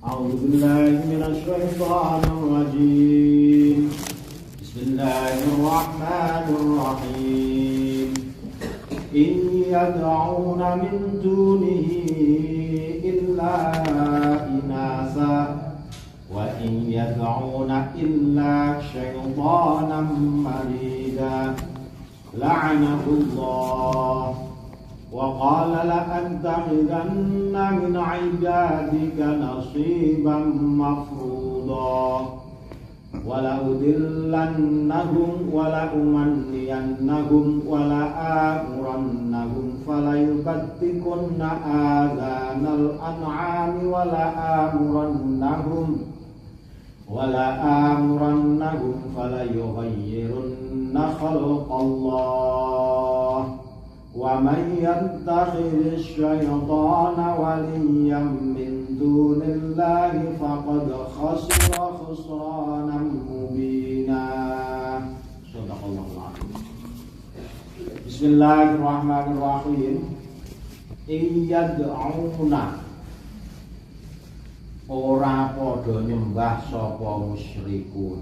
أعوذ بالله من الشيطان الرجيم. بسم الله الرحمن الرحيم. إن يدعون من دونه إلا إناثا وإن يدعون إلا شيطانا مريدا لعنه الله وقال لأتخذن من عبادك نصيبا مفروضا ولأضلنهم ولأمنينهم ولآمرنهم فليبتكن آذان الأنعام ولآمرنهم فليغيرن خلق الله ومن يتخذ الشيطان وليا من دون الله فقد خسر خسرانا مبينا. صدق الله العظيم. بسم الله الرحمن الرحيم. إن يدعون ora padha nyembah sapa musyrikun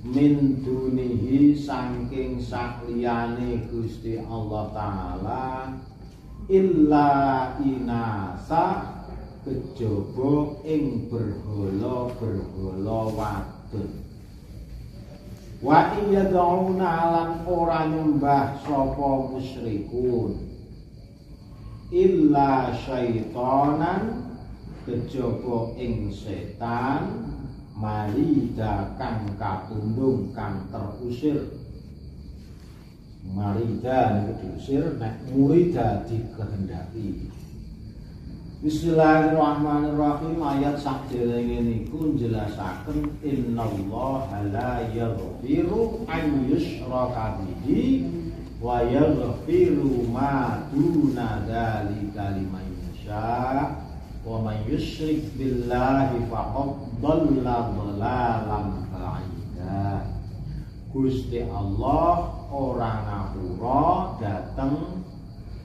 min dunihi saking sakliyane Gusti Allah Ta'ala illa inasa kejaba ing berhala-berhala wadon wa iyad'una lan ora nyembah sapa musyrikun illa syaitanan kejaba ing setan marida kang katundung kang terusir. Marida niku diusir, nek murida dikehendaki. Bismillahirrahmanirrahim. Ayat sakderenge niku njelasaken innallaha la yaghfiru an yushraka bihi wa yaghfiru ma duna dzalika liman yasha. Wa may yusyrik billahi faqad dhalla dhalalan ba'ida. Gusti Allah ora ngapura dhateng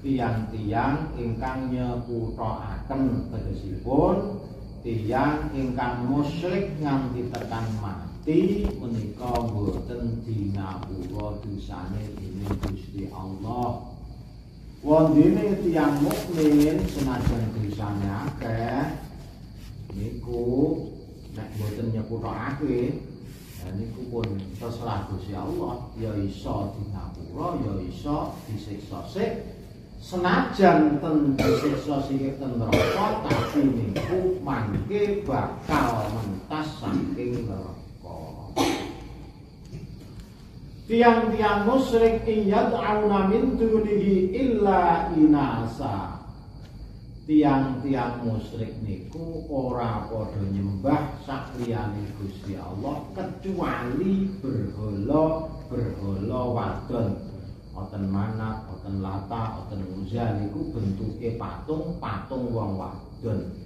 tiyang-tiyang ingkang nyekuthaken tegesipun tiyang ingkang musyrik nganti tekan mati menika boten dingapura dosane dening Gusti Allah. Wondene tiyang mukmin senajan dosane akeh niku nek mboten nyekuthake niku pun terserah Gusti Allah, ya iso dingapura ya iso disiksa sik senajan ten disiksa sik ten neraka tapi niku mangke bakal mentas saking neraka. Tiang-tiang musyrik iyad'auna min dunihi illa inasa. Tiang-tiang musyrik niku ora padha nyembah sakliyane Gusti Allah kecuali berhala wadon. Wonten Manat, wonten Lata, wonten Uzza niku bentuke patung wong wadon.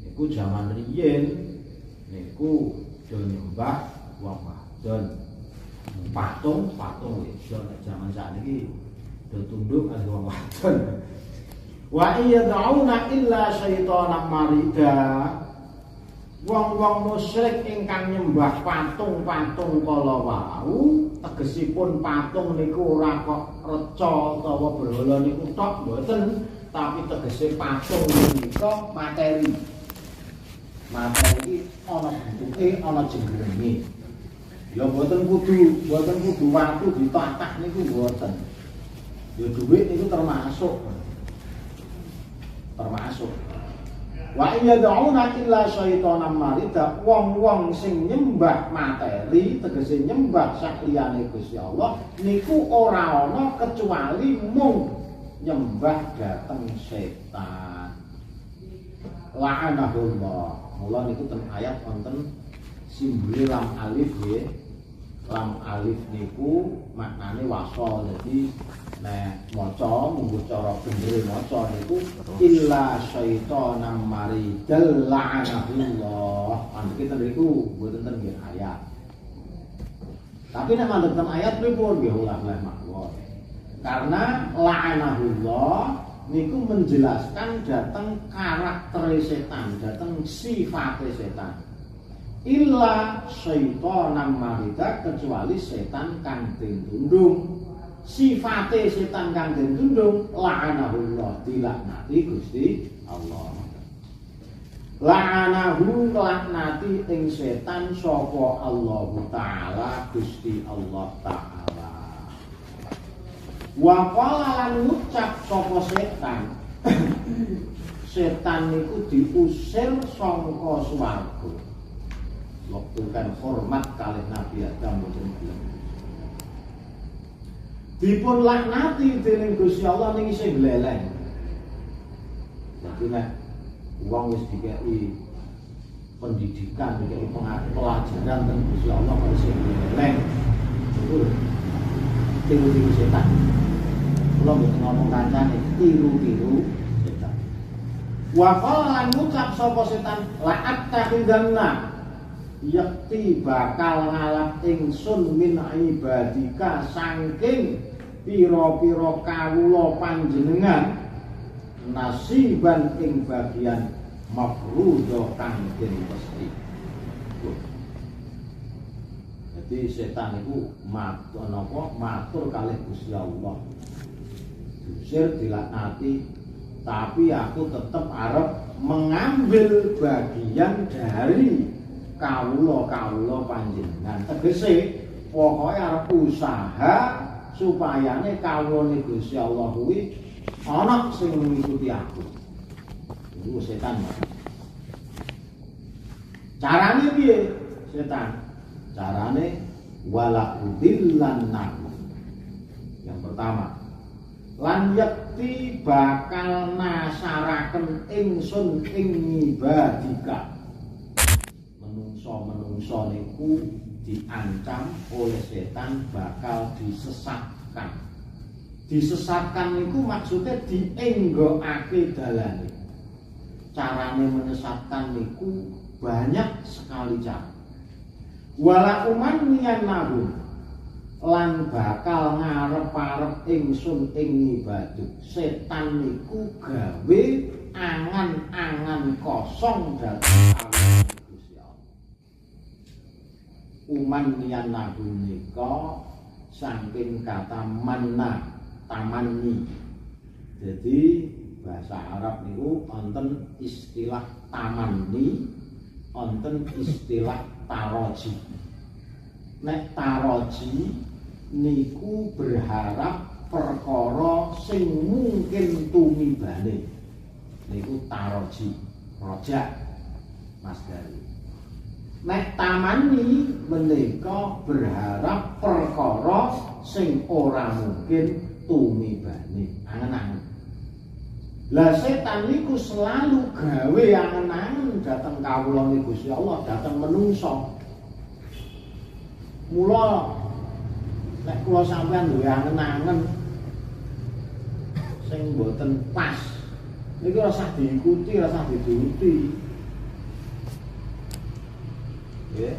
Niku jaman riyin niku do nyembah wong wadon. Patung wedok nek jaman sakniki do tunduk karo wong wadon. Wa iyad'una illa syaitanan marida. Wong-wong musyrik ingkang nyembah patung-patung kala wau, tegesipun patung niku ora kok reca utawa berhala niku tok mboten, tapi tegese patung menika materi. Materi ana bentuke, ana jengrenge. Ya mboten kudu watu ditatak niku mboten. Ya dhuwit niku termasuk. Wa iyad'una illa syaitanan marida. Wong-wong sing nyembah materi, tegese nyembah sakliyane Gusti Allah niku ora ana kecuali mung nyembah dhateng setan. La'anahullah. Mula niku ten ayat wonten simbole lam alif nggih. Lam alif niku maknane wasol. Jadi nek maca munggo cara bener maca niku illa syaitanan maridal la'anahullah. Andike ten niku mboten ten nggih ayat. Tapi nek mandheg ten ayat pripun nggih ulah mawon. Karena la'anahullah niku menjelaskan datang karakter setan, datang sifat setan. Illa syaitanan marida, kecuali setan kang den tundung. Sifate setan kang den tundung la'anahullah, dilaknati Gusti Allah. La'anahu, laknati ing setan sapa Allah taala, Gusti Allah taala. Wa qala lan ngucap sapa setan setan niku diusir saka swarga. Waktu kan hormat kalih Nabi Adam boten gelem. Dipun laknati dening Gusti Allah ning isih gleleng. Dadi nek wong wis dikeki pendidikan, dikeki pelajaran teng Gusti Allah kok isih gleleng. Iku tiru-tiru setan. Kula mboten ngomong kancane, tiru-tiru setan. Wa qala lan ngucap sapa setan, la'at takhidanna, yakti bakal ngalap ingsun min ibadika saking pira-pira kawula panjenengan nasiban ing bagian mafruḍa kang den mesti. Jadi setan itu matur kalih Gusti Allah. Diusir, dilaknati, tapi aku tetap arep mengambil bagian dari kawula panjenengan. Tegese pokoke arep usaha supayane kawulane Gusti Allah kuwi ana sing ngikuti aku. Iku setan. Carane piye setan? Carane wala udillannahu. Yang pertama, lan yakti bakal nasaraken ingsun ing ibadika. Menungso niku diancam oleh setan bakal disesatkan. Disesatkan niku maksudnya dienggokake dalane. Carane menyesatkan niku banyak sekali cara. Wala umanniyan nahu, lan bakal ngarep-arep ingsun ing ibadah. Setan niku gawe angan-angan kosong dhateng Gusti Allah. Umanniyan nahu nika saking kata manna, tamanni. Jadi bahasa Arab niku wonten istilah tamanni, wonten istilah taroji. Nek taroji niku berharap perkara sing mungkin tumibane. Niku taroji, rojak Mas Gari. Nek tamanni menika berharap perkara sing ora mungkin tumibane, angen-angen. Lah setan niku selalu gawe angen-angen dhateng kawulane Gusti Allah, dhateng menungso. Mula nek kula sampeyan duwe angen-angen sing mboten pas, niku rasa diikuti, rasa dituruti. Nggih.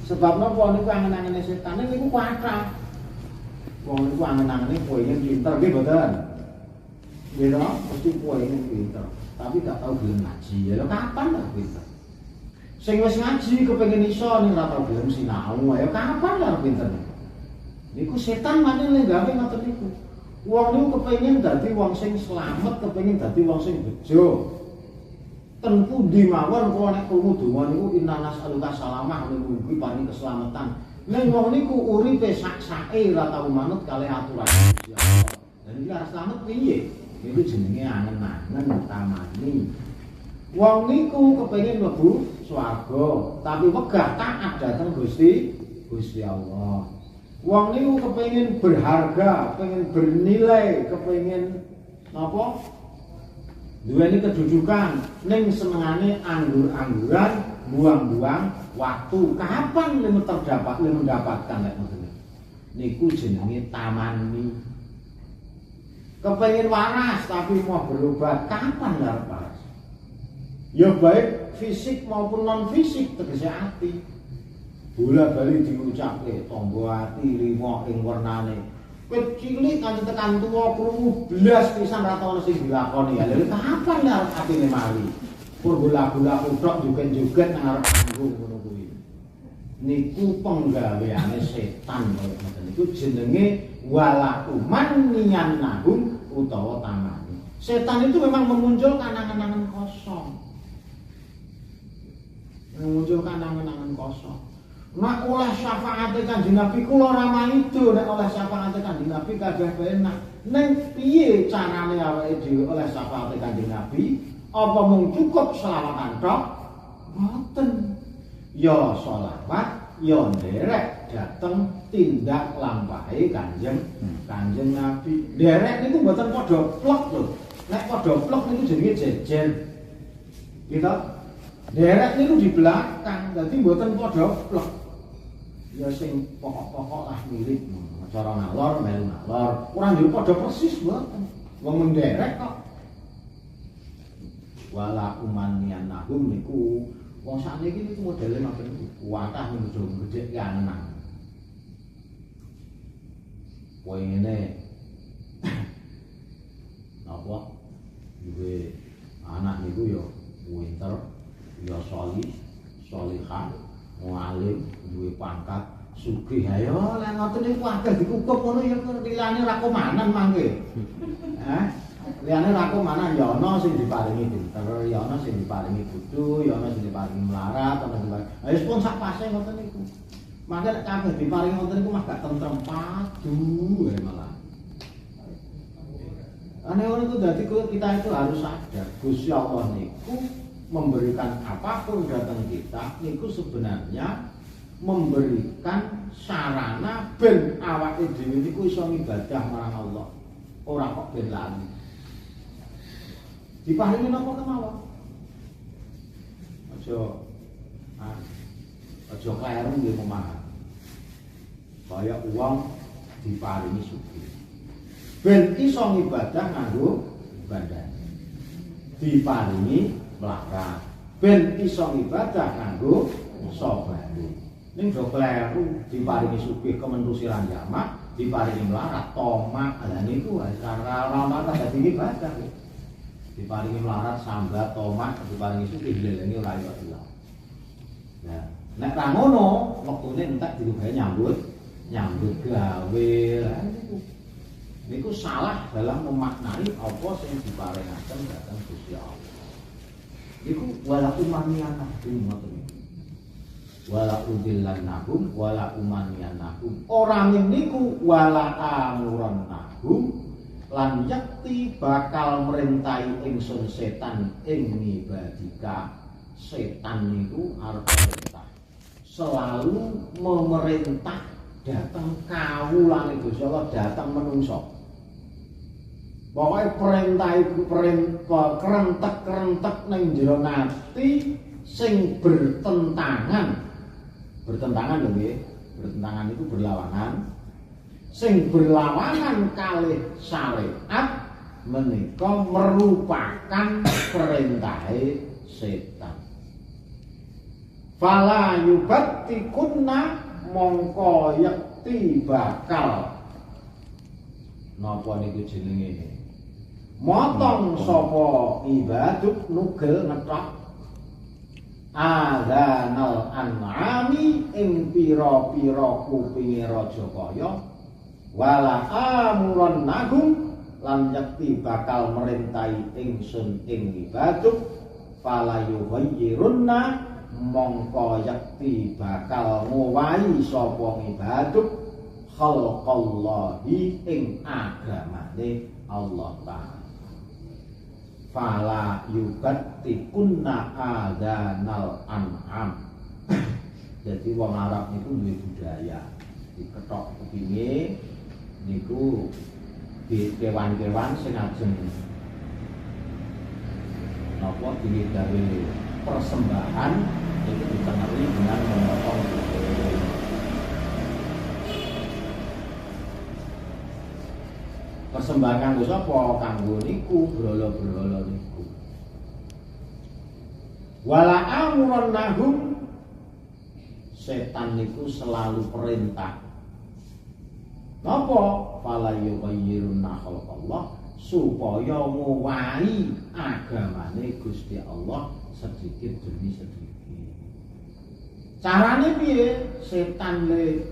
Sebab napa niku angen-angene setan niku kathah. Wong niku angen-angene pengen pinter nggih mboten. Nggih to, mesti pengen pinter, tapi gak tau gelem ngaji. Ya kapan lah pinter? Sing wis ngaji kepengin iso ning ora tau gelem sinau, ya kapan lah pinter? Niku setan maneh gawe ngoten niku. Wong niku kepengin dadi wong sing slamet, kepengin dadi wong sing bejo. Ten pundi mawon kula nek krungu donga niku inna nas'aluka salamah niku mugi paring keselamatan. Ning wong niku uripe sak-sake ora tau manut kalih aturan Gusti Allah. Lah iki arep slamet piye? Niku jenenge angen-angen tamani. Wong niku kepengin mlebu swarga, tapi wegah taat dhateng Gusti Allah. Wong niku kepengin berharga, kepengin bernilai, kepengin napa? Duweni kedudukan, ning senengane anggur-angguran, buang-buang waktu. Kapan mendapatkan lek ngoten? Niku jenenge tamani. Kepengin waras tapi mau berobat, kapan arep waras? Ya baik fisik maupun non fisik, tegese ati. Bola-bali diucapke tangga ati limo ing wernane. Wit cilik kanthi tekan tuwa krungu blas pisan ra ono sing dilakoni. Ya lha kapan arep atine mari? Pur bola-bola kuthok joget-joget nang arep panggung ngono kuwi. Niku penggaweane setan kaya ngoten niku jenenge walakuman niyan nahum utawa tamani. Setan itu memang memunculkan angan-angan kosong. Memunculkan angan-angan kosong. Nek oleh syafaate Kanjeng Nabi kula ora maido nek oleh syafaate Kanjeng Nabi kabeh penak. Ning piye carane awake dhewe oleh syafaate Kanjeng Nabi? Apa mung cukup selawatan tok? Mboten. Ya selawat, ya nderek dhateng tindak lampahe Kanjeng Nabi. Nderek niku mboten padha plek lho. Nek padha plek niku jenenge jejer. Gitu. Nderek niku di belakang, dadi mboten padha plek. Ya sing pokok-pokok lah mirip cara ngalor melu ngalor ora njuk padha persis mboten wong menderek kok wala umanian nahum niku wong sakniki niku modele ngoten niku kuwatah menuju gedhe angen-angen kowe ngene napa duwe anak niku ya pinter ya salihah mualim duwe pangkat sugih ayo lek ngoten niku akeh dikukup ngono ya liyane ra komanan mangke. Liyane ra komanan ya ana sing diparingi pinter, ya ana sing diparingi bodho, ya ana sing diparingi melarat, ana sing diparingi. Wis pun sak pase ngoten niku. Mangke nek kabeh diparingi ngoten niku mah gak tentrem padu malah. Ane ngono itu dadi kita itu harus sadar Gusti Allah niku memberikan apapun datang kita niku sebenarnya memberikan sarana ben awake dhewe niku iso ibadah marang Allah. Ora kok ben lali. Diparingi napa kemawon? Aja kleru nggih pemahaman. Kaya uang diparingi sugih. Ben iso ibadah nganggo bandane. Diparingi melarat. Ben iso ibadah nganggo sabare. Ning do kleru diparingi sugih kementusiran jamak, diparingi melarat tomak. Lah niku cara ramata dadi ibadah. Diparingi melarat sambat tomak, diparingi sugih lelengi ora iso. Nah, nek ra ngono, wektune entek dirugahe nyambut gawe. Lah niku salah dalam memaknai apa sing diparingaken dhateng Gusti Allah. Iku wala umaniyanahum ngoten niku. Wala udillannahum wala umaniyanahum. Ora niku wala amurannahum lan yakti bakal merintahi ingsun setan ing ngibadika. Setan niku arep perintah. Selalu memerintah datang kawulane Gusti Allah datang menungso. Pokoke perintah iku kerentek ning jero ati sing bertentangan lho nggih. Bertentangan itu berlawanan. Sing berlawanan kalih syariat menika merupakan perintahe setan. Fala yubattikunna mongko yakti bakal napa niku jenenge motong sapa ibaduk nugel ngetok adzanal an'ami ing pira-pira kupinge raja kaya wala amuran nagum lan yakti bakal merintahi ingsun ing ibaduk fala yuhayyirunna mongko yakti bakal ngowahi sapa ibaduk khalqallahi ing agamane Allah Ta'ala. Fala yubattikunna adzanal an'am. Jadi wong Arab niku duwe budaya diketok kupinge niku di kewan-kewan sing ajeng napa digawe persembahan itu ditengahi dengan memotong kuping. Persembahan kanggo sapa? Kanggo niku brolo-brolo niku. Wala amuran nahum setan niku selalu perintah Napa fala yughayyiruna khalqallah supaya ngowahi agamane Gusti Allah sedikit demi sedikit. Carane piye? Setan le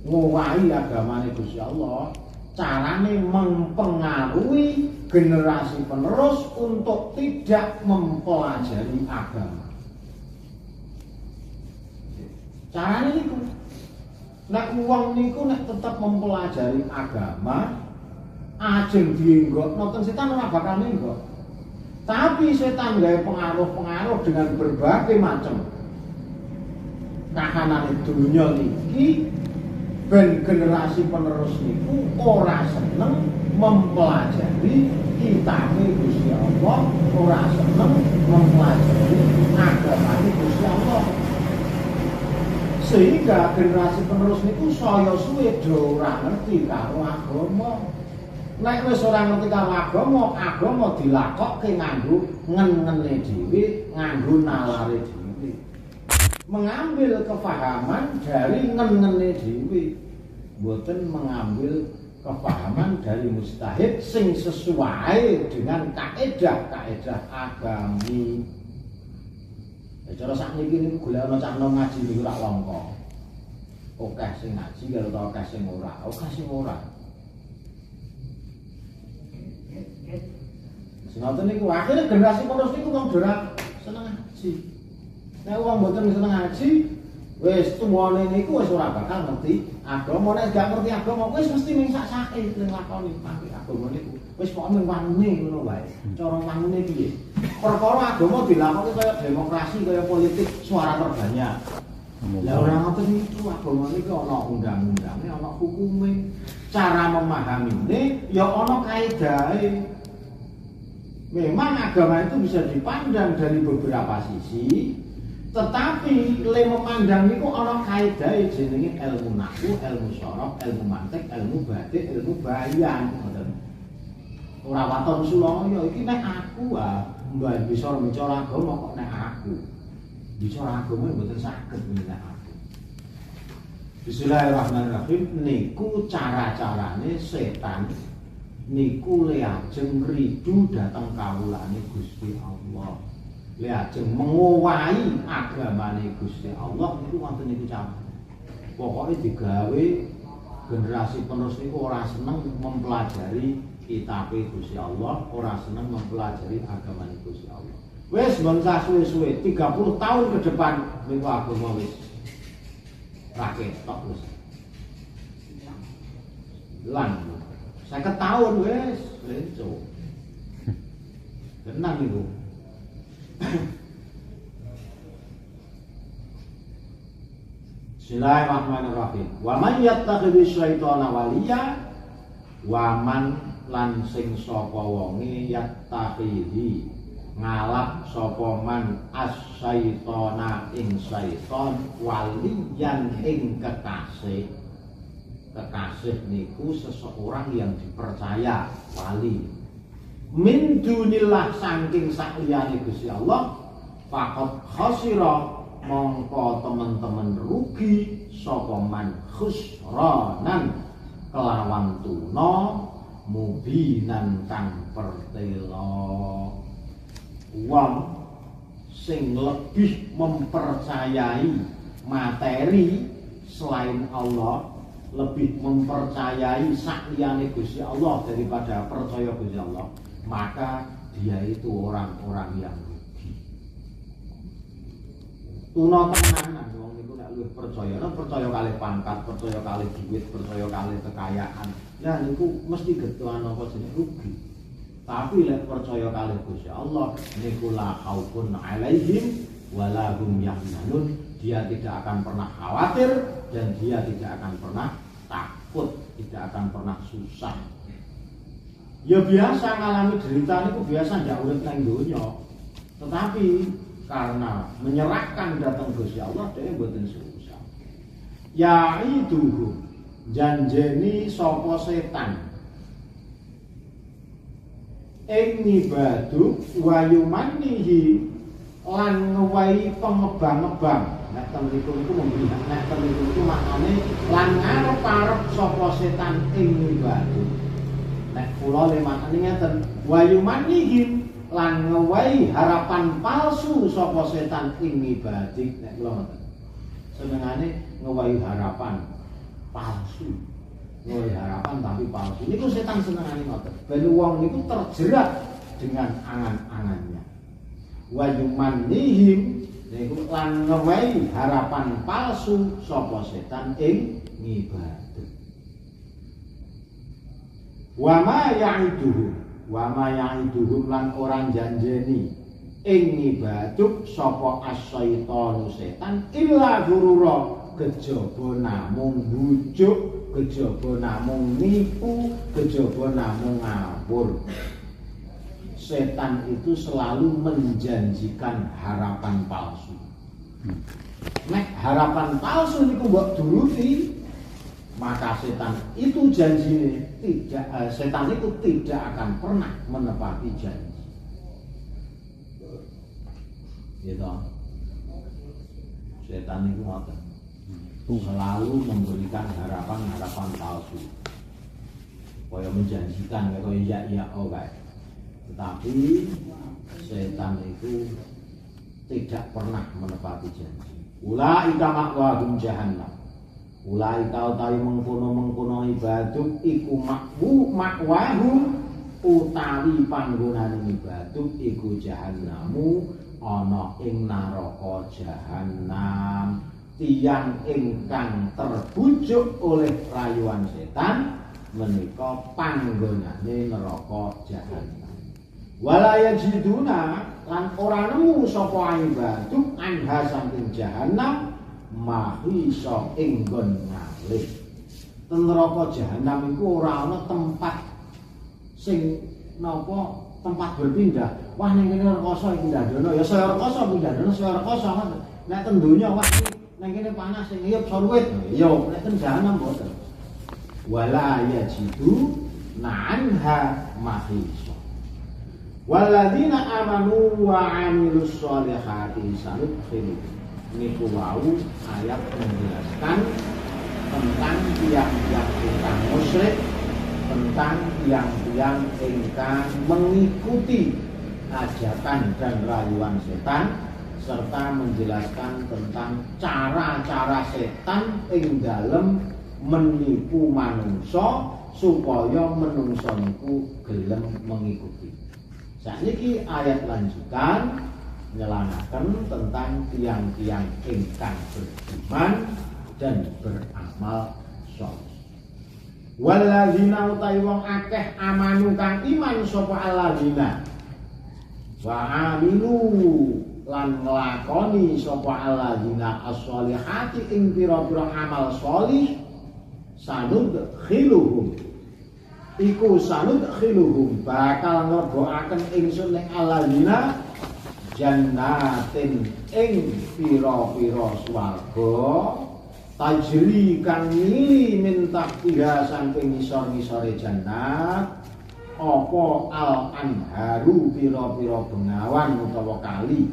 ngowahi agamane Gusti Allah, carane mempengaruhi generasi penerus untuk tidak mempelajari agama. Carane niku nek wong niku nek tetep mempelajari agama, ajeng dienggokno ten setan ora bakal nenggok. Tapi setan gawe pengaruh-pengaruh dengan berbagai macam kahanane dunya niki ben generasi penerus niku ora seneng mempelajari kitabe Gusti Allah, ora seneng mempelajari agama Gusti Allah. Sehingga generasi penerus niku saya suwe do ora ngerti karo agama. Nek wis ora ngerti karo agama dilakokke nganggo ngen-ngene dhewe, nganggo nalare dhewe. Mengambil kefahaman dari ngen-ngene dhewe, mboten mengambil kefahaman dari mujtahid sing sesuai dengan kaedah-kaedah agami. Cara sakniki niku golek ana cah nom ngaji niku ora langka. Akeh sing ngaji karo akeh sing ora. Akeh sing ora. Ngoten niku akhire generasi penerus niku wong ora seneng ngaji. Nek wong mboten seneng ngaji, wis tuwane niku wis ora bakal ngerti agama. Nek gak ngerti agama wis mesti ning sak-sake nglakoni agama niku. Wis pokoke wanune ngono wae. Cara wanune piye? Perkara agama dilakokke kaya demokrasi, kaya politik suara terbanyak. Lah ora ngoten niku agama niku ana undang-undange, ana hukume. Cara memahaminya ya ana kaedahe. Memang agama itu bisa dipandang dari beberapa sisi, tetapi le memandang niku ana kaedahe jenenge ilmu nahwu, ilmu sharaf, ilmu mantik, ilmu batik, ilmu bayan. Ora waton Suloyo iki nek aku mbah bisa bicara agama kok nek aku. Bicara agama mboten saged nek aku. Bismillahirrahmanirrahim niku cara-carane setan niku le ajeng ridu dhateng kawulane Gusti Allah. Le ajeng mengowahi agamane Gusti Allah niku wonten niku cara. Pokoke digawe generasi penerus niku ora seneng mempelajari kitabe Gusti Allah, ora seneng mempelajari agamane Gusti Allah. Wis bangsa suwe-suwe 30 tahun ke depan niku agama wis rakyat tok wis. Lan 50 tahun wis lenco. Tenang niku. Bismillahirrahmanirrahim. Wa man yattakhidhu syaitana waliya wa man lan sing sapa wonge yattakhidhi ngalap sapa man as-syaitana ing syaiton waliyan ing kekasih. Kekasih niku seseorang yang dipercaya, wali. Min dunillah saking sakliyane Gusti Allah, faqad khasira mongko teman-teman rugi sapa man khusranan kelawan tuna mubinan kang pertela. Wong sing lebih mempercayai materi selain Allah, lebih mempercayai sakliyane Gusti Allah daripada percaya Gusti Allah, maka dia itu orang-orang yang rugi. Tuna tenanan wong niku nek luwih percaya kali pangkat, percaya kali duit, percaya kali kekayaan. Lah niku mesti getuan apa jenenge rugi. Tapi lek percaya kali Gusti Allah niku la khaufun 'alaihim wa la hum yahzanun. Dia tidak akan pernah khawatir dan dia tidak akan pernah takut, tidak akan pernah susah. Ya biasa ngalami derita niku biasa ndak urip nang donya. Tetapi karena menyerahkan datang Gusti Allah dhewe mboten susah. Ya itu janjeni sapa setan ing ngibadu wa yumanihi lan ngewahi pengebang-ebang nek temriku niku memberi nek temriku niku maknane lan ngarep-arep sapa setan ing ibadah. Nek kula le maknane ngeten, wayumanihim lan ngewehi harapan palsu sapa setan ing ibadah. Nek kula ngoten. Senengane ngewehi harapan palsu. Ngewehi harapan tapi palsu. Niku setan senengane ngoten. Ben wong niku terjerat dengan angan-angannya. Wayumanihim niku lan ngewehi harapan palsu sapa setan ing ngibadah. Wa ma ya'iduhum lan orang janjeni ing ngibadah sapa asyaitonu setan illa ghurura kejaba namung bujuk, kejaba namung nipu, kejaba namung ngawur. Setan itu selalu menjanjikan harapan palsu. Nek harapan palsu niku mbok turuti, maka setan itu janjinya tidak, setan itu tidak akan pernah menepati janji. Gitu. Setan itu ngoten. Selalu memberikan harapan palsu. Kaya menjanjikan kaya iya oke. Tetapi setan itu tidak pernah menepati janji. Ulaika ma'wahum jahannam. Ulaika utawi mengkono ibadah iku ma'wahum utawi panggonane ibadah iku jahannamu ana ing neraka jahanam. Tiyang ingkang terbujuk oleh rayuan setan menika panggonane neraka jahanam. Wala yajiduna lan ora nemu sapa ibadah anha saking jahanam mahisa ing nggon ngalih. Ten neraka jahanam iku ora ana tempat sing napa tempat berpindah. Wah ning kene rekoso iki pindah-dono ya saya rekoso pindah-dono saya rekoso ngoten. Nek ten donya wah ning kene panas sing ngiyup sorwit. Ya nek ten jahanam mboten. Wala yajidu anha mahisa. Walladzina amanu wa 'amilus sholihati sanudkhilum. Niku wau ayat menjelaskan tentang tiang-tiang ingkang musyrik, tentang tiang-tiang ingkang mengikuti ajakan dan rayuan setan, serta menjelaskan tentang cara-cara setan ing dalem menipu manungsa supaya manungsa niku gelem mengikuti. Sakniki ayat lanjutan nyelanaken tentang tiang-tiang ingkang beriman dan beramal sholeh. Walladzina utawi wong akeh amanu kang iman sapa alladzina wa amilu lan nglakoni sapa alladzina as-sholihati ing pira-pira amal sholih sanudkhiluhum iku sanudkhiluhum bakal nglebokaken ingsun ning alladzina jannatin ing pira-pira swarga tajri kang mili min tahtiha saking ngisor-ngisore jannat apa al anharu pira-pira bengawan utawa kali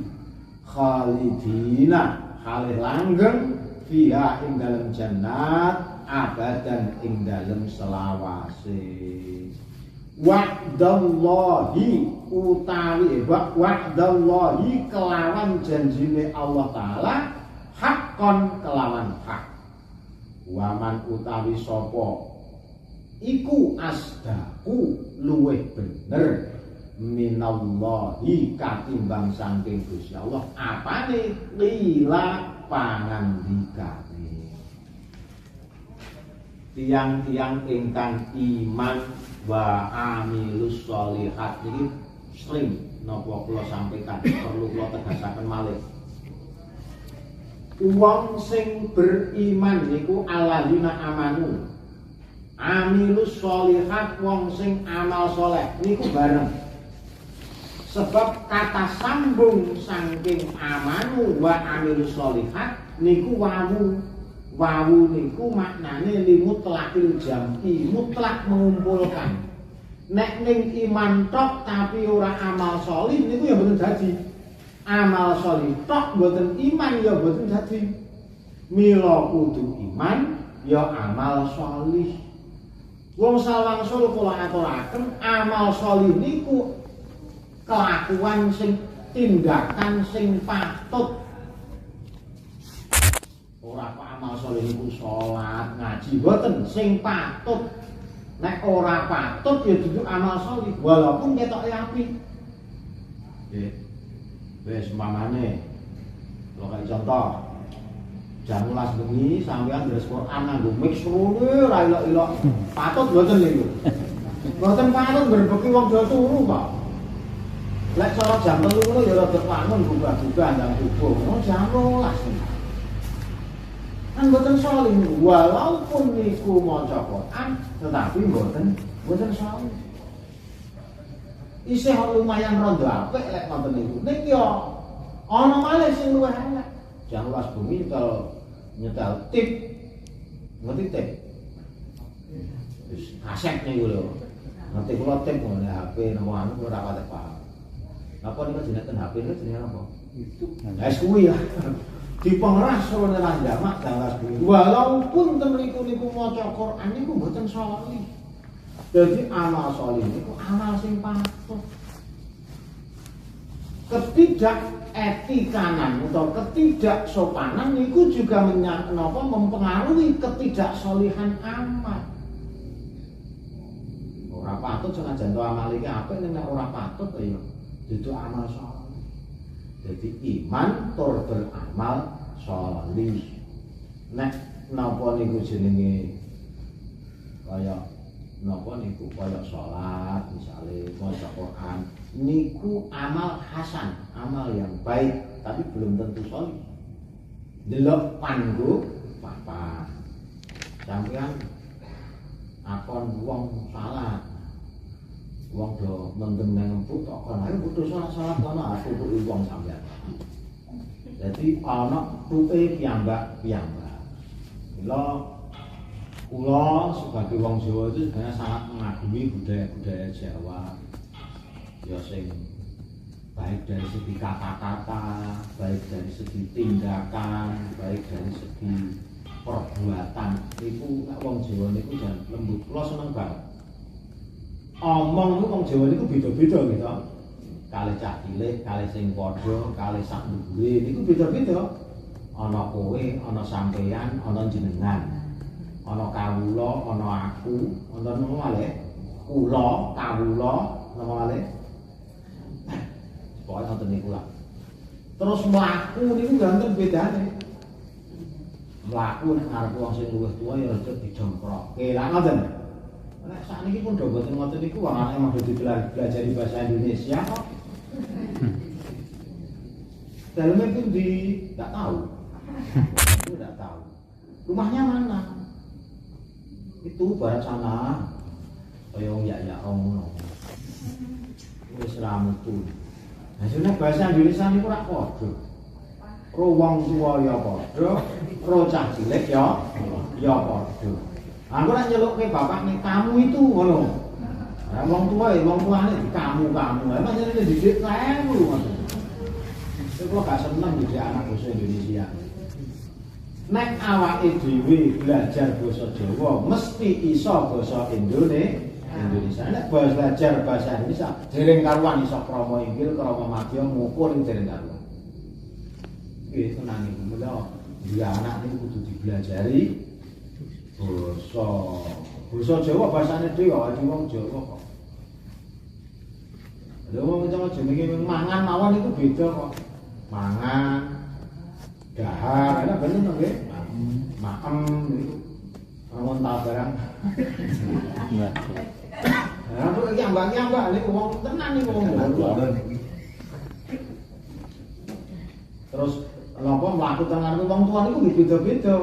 khalidina halih langgeng fiha ing dalem jannat abadan ing dalem selawase. Wa'dallahi utawi wa'dallahi kelawan janjine Allah Ta'ala haqqan kelawan hak. Waman utawi sapa iku asdaku luweh bener minallahi katimbang saking Gusti Allah apane lila pangandikane. Tiang-tiang ingkang iman wa amilus sholihat iki sering napa kula sampaikan perlu kula tegasaken malih. Wong sing beriman niku alladzina amanu. Amilus sholihat wong sing amal soleh niku bareng. Sebab kata sambung saking amanu wa amilus sholihat niku wawu niku maknane limutlaqil jam'i, mutlak mengumpulkan. Nek ning iman tok tapi ora amal sholih niku ya mboten dadi. amal sholih tok mboten iman ya mboten dadi. Mila kudu iman ya amal sholih. Wong salwangsul kula aturaken amal sholih niku kelakuan sing tindakan sing patut. Ora kok amal sholih niku salat, ngaji mboten sing patut. Nek ora patut ya dudu amal sholih walaupun ketoke apik. Nggih. Wis umpamane kula kaya contoh jam 11 bengi sampeyan deres Quran nganggo mix rene ra ilok-ilok. Patut mboten niku. Mboten patut berbeki wong do turu kok. Lek cara jam 3 ngono ya rada wangun buka-buka ndang subuh. Ngono jam 12. Kan mboten sholih walaupun niku maca Quran tetapi mboten sholih. Isih lumayan rada apik lek wonten niku. Nek yo ana malih sing luwih elek. Jam 12 bengi nyetel tip. Ngerti tip? Wis kaset niku lho. Ngerti kula tip ngene HP napa anu ora pati paham. Napa niku jenenge HP niku jenenge apa? YouTube. Lah kuwi ya. Dipengeras ora nang jamak jam 12 bengi. Walaupun ten niku maca Quran niku mboten sholih. Jadi amal sholih niku amal sing patut. Ketidak-etikanan atau ketidaksopanan niku juga mempengaruhi ketidaksolihan amal. Ora patut senajan to amal iki apik nek ora patut ya dudu amal sholih. Jadi iman tur beramal sholih. Nek napa niku jenenge kaya napa niku kaya salat misale maca Quran niku amal hasan, amal yang baik tapi belum tentu sholih. Delok panggo papan. Sampeyan akon wong salat. Wong do mendem nang empuk tok kon ae putus salat kono aku kuwi wong sampeyan. Dadi ana tuke piyambak-piyambak. Kula sebagai wong Jawa itu sebenarnya sangat mengagumi budaya-budaya Jawa. Ya sing baik dari segi kata-kata, baik dari segi tindakan, baik dari segi perbuatan. Niku nek wong Jawa niku jan lembut. Kula seneng banget. Omong niku wong Jawa niku beda-beda gitu. Kalih cah cilik, kalih sing padha, kalih sak dhuwure niku beda-beda. Ana kowe, ana sampeyan, ana jenengan. Ana kawula, ana aku, ana ngono malih. Kula, kawula, napa malih? Pokoke ngoten niku lah. Terus mlaku niku ganten bedane. Mlaku nek ngarep wong sing luwih tuwa ya rada didongkrokke. Lah ngoten. Nek sakniki pun do mboten ngoten niku wong emang do dipelajari bahasa Indonesia kok. Dalamnya pun enggak tahu. Itu enggak tahu. Rumahnya mana? Itu barat sana kaya wong ya ngono. Wis ramutu. Nah, jenenge bahasa Indonesia niku ora padha. Ro wong tuwa ya padha, ro cah cilik ya padha. Aku nek nyelukke bapak ning kamu itu ngono. Nah, wong tuwa ya wong tuane di kamu. Emang jenenge didik kae ngono. Kok gak seneng didik anak basa Indonesia. Nek awake dhewe belajar basa Jawa mesti iso basa Indonesia. Nek belajar bahasa Indonesia dereng karuan iso krama inggil, krama madya ngukur dereng karuan. Nggih tenan niku mula dia anak niku kudu dipelajari basa Jawa basane dhewe awake wong Jawa kok. Lha wong jenenge mangan mawon niku beda kok. Mangan dahar, ana bener to nggih? Maem niku. Amun ta barang. Iya. Lah kok iki ambak-ambak niku wong tenan niku wong. Terus napa mlaku teng ngarepe wong tuwa niku beda-beda.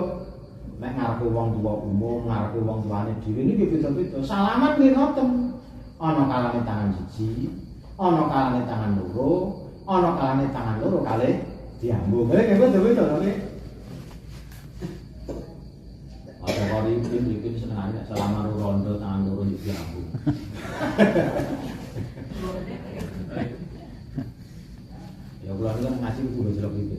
Nek ngarepe wong tuwa umum, ngarepe wong tuane dhewe niki beda-beda. Salaman nggih ngoten. Ana kalane tangan siji, ana kalane tangan loro, ana kalane tangan loro kalih diambung. Nggih beda-beda nggih. Ada kali mungkin senengane selama rondo tangan loro di diambung. Ya kula niku ngaji kudu jelek iki.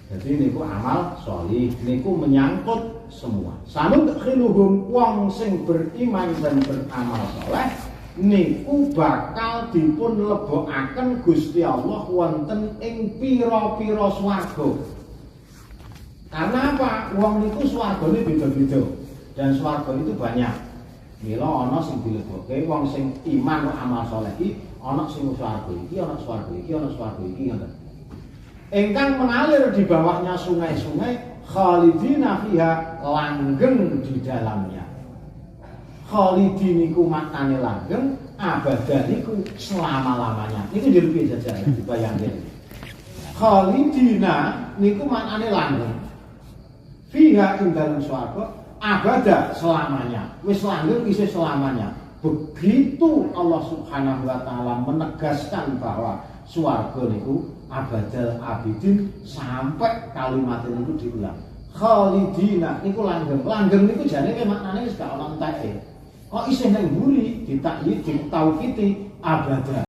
Jadi niku amal sholih, niku menyangkut semua. Sanut khiluhum wong sing beriman dan beramal soleh niku bakal dipun lebokaken Gusti Allah wonten ing pira-pira swarga. Karena apa? Wong niku swargane beda-beda dan swarga itu banyak. Mila ana sing dilebokke wong sing iman lan amal saleh iki ana sing swarga iki, ana swarga iki, ana swarga iki ngoten. Ingkang mengalir di bawahnya sungai-sungai khalidina fiha, langgeng di dalamnya. Khalidin niku maknane langgeng, abadan niku selama-lamanya. Niku jadi piye saja dibayangke. Khalidina niku maknane langgeng. Fiha ing dalam swarga abada selamanya. Wis langgeng isih selamanya. Begitu Allah Subhanahu wa taala menegaskan bahwa swarga niku abadal abidin sampai kalimat niku diulang. Khalidina niku langgeng. Langgeng niku jane maknane wis gak ana enteke. Kok isih nang mburi ditakyid ditaukiti abada.